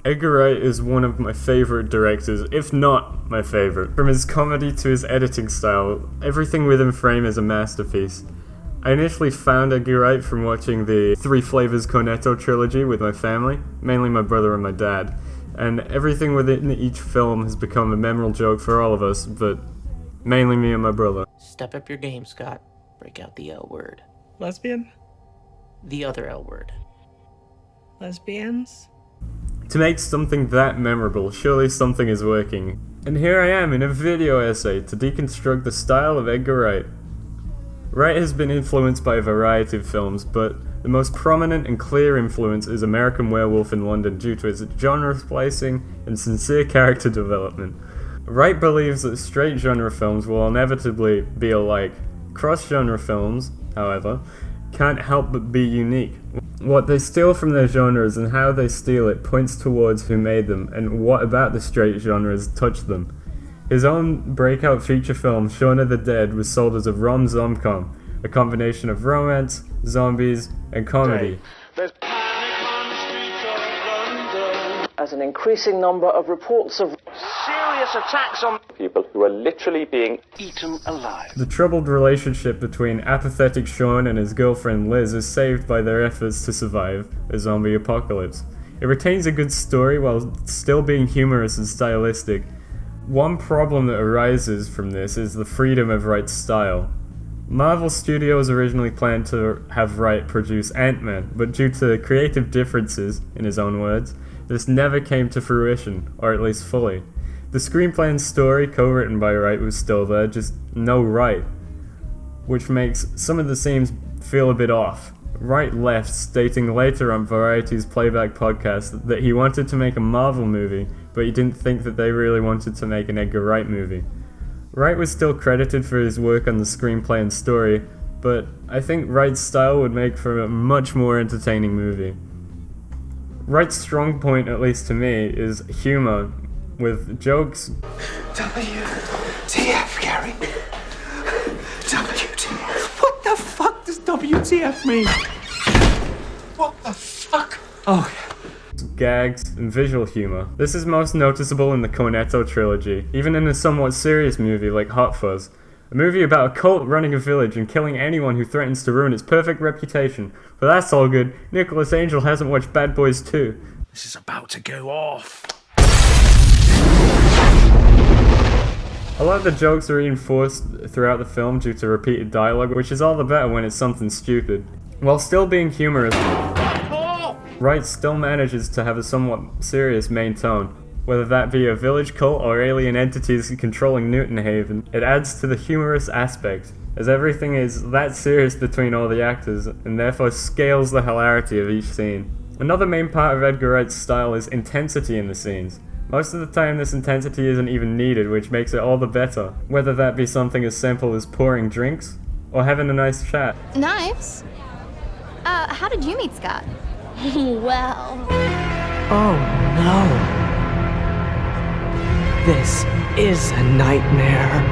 Edgar Wright is one of my favourite directors, if not my favourite. From his comedy to his editing style, everything within frame is a masterpiece. I initially found Edgar Wright from watching the Three Flavors Cornetto trilogy with my family, mainly my brother and my dad, and everything within each film has become a memorable joke for all of us, but mainly me and my brother. Step up your game, Scott. Break out the L word. Lesbian? The other L word. Lesbians? To make something that memorable, surely something is working. And here I am in a video essay to deconstruct the style of Edgar Wright. Wright has been influenced by a variety of films, but the most prominent and clear influence is American Werewolf in London due to its genre splicing and sincere character development. Wright believes that straight genre films will inevitably be alike. Cross-genre films, however, can't help but be unique. What they steal from their genres and how they steal it points towards who made them and what about the straight genres touched them. His own breakout feature film, Shaun of the Dead, was sold as a rom-com, a combination of romance, zombies, and comedy. As an increasing number of reports of serious attacks on people who are literally being eaten alive. The troubled relationship between apathetic Shaun and his girlfriend Liz is saved by their efforts to survive a zombie apocalypse. It retains a good story while still being humorous and stylistic. One problem that arises from this is the freedom of Wright's style. Marvel Studios originally planned to have Wright produce Ant-Man, but due to creative differences, in his own words, this never came to fruition, or at least fully. The screenplay and story co-written by Wright was still there, just no Wright, which makes some of the scenes feel a bit off. Wright left, stating later on Variety's Playback podcast that he wanted to make a Marvel movie, but he didn't think that they really wanted to make an Edgar Wright movie. Wright was still credited for his work on the screenplay and story, but I think Wright's style would make for a much more entertaining movie. Wright's strong point, at least to me, is humor, with jokes. WTF, Gary? WTF. What the fuck does WTF mean? What the fuck? Oh, gags, and visual humor. This is most noticeable in the Cornetto trilogy, even in a somewhat serious movie like Hot Fuzz. A movie about a cult running a village and killing anyone who threatens to ruin its perfect reputation. But that's all good. Nicholas Angel hasn't watched Bad Boys 2. this is about to go off. A lot of the jokes are reinforced throughout the film due to repeated dialogue, which is all the better when it's something stupid. While still being humorous, Wright still manages to have a somewhat serious main tone. Whether that be a village cult or alien entities controlling Newton Haven, it adds to the humorous aspect, as everything is that serious between all the actors, and therefore scales the hilarity of each scene. Another main part of Edgar Wright's style is intensity in the scenes. Most of the time this intensity isn't even needed, which makes it all the better, whether that be something as simple as pouring drinks, or having a nice chat. Knives? How did you meet Scott? Well... Oh, no. This is a nightmare.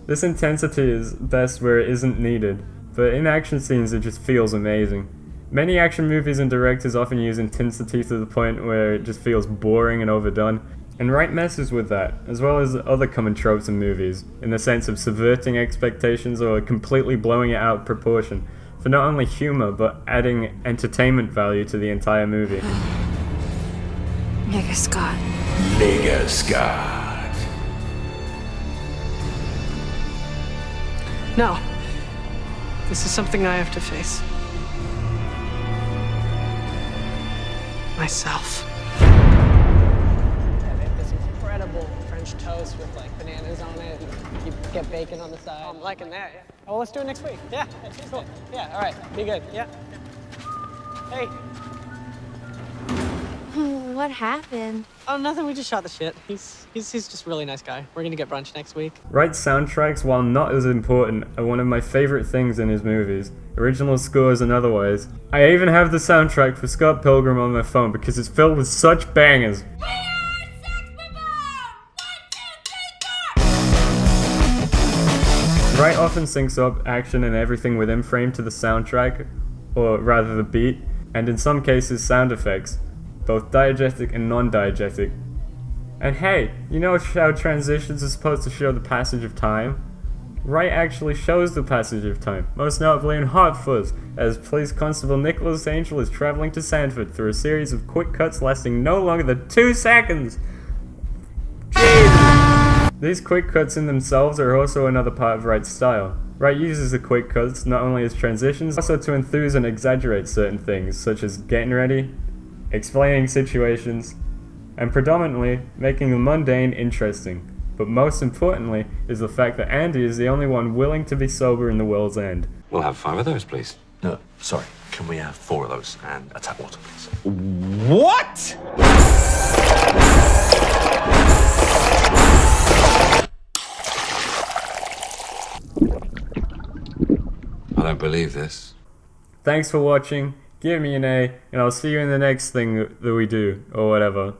This intensity is best where it isn't needed, but in action scenes it just feels amazing. Many action movies and directors often use intensity to the point where it just feels boring and overdone, and Wright messes with that, as well as other common tropes in movies, in the sense of subverting expectations or completely blowing it out of proportion, for not only humor, but adding entertainment value to the entire movie. Nigga Scott. Nigga Scott. No. This is something I have to face. Myself. Yeah, they have this incredible French toast with like bananas on it, and you get bacon on the side. I'm liking that, yeah. Oh, let's do it next week. Yeah, cool. Yeah, all right, be good. Yeah. Hey. What happened? Oh, nothing. We just shot the shit. He's just a really nice guy. We're gonna get brunch next week. Wright's soundtracks, while not as important, are one of my favorite things in his movies. Original scores and otherwise. I even have the soundtrack for Scott Pilgrim on my phone because it's filled with such bangers. Wright often syncs up action and everything within frame to the soundtrack, or rather the beat, and in some cases sound effects. both diegetic and non-diegetic. And hey, you know how transitions are supposed to show the passage of time? Wright actually shows the passage of time, most notably in Hot Fuzz, as Police Constable Nicholas Angel is traveling to Sanford through a series of quick cuts lasting no longer than 2 seconds! Jeez! These quick cuts in themselves are also another part of Wright's style. Wright uses the quick cuts not only as transitions, but also to enthuse and exaggerate certain things, such as getting ready, explaining situations, and predominantly making the mundane interesting. But most importantly is the fact that Andy is the only one willing to be sober in the world's end. We'll have 5 of those, please. No, sorry. Can we have 4 of those and a tap water, please? What? I don't believe this. Thanks for watching, give me an A, and I'll see you in the next thing that we do, or whatever.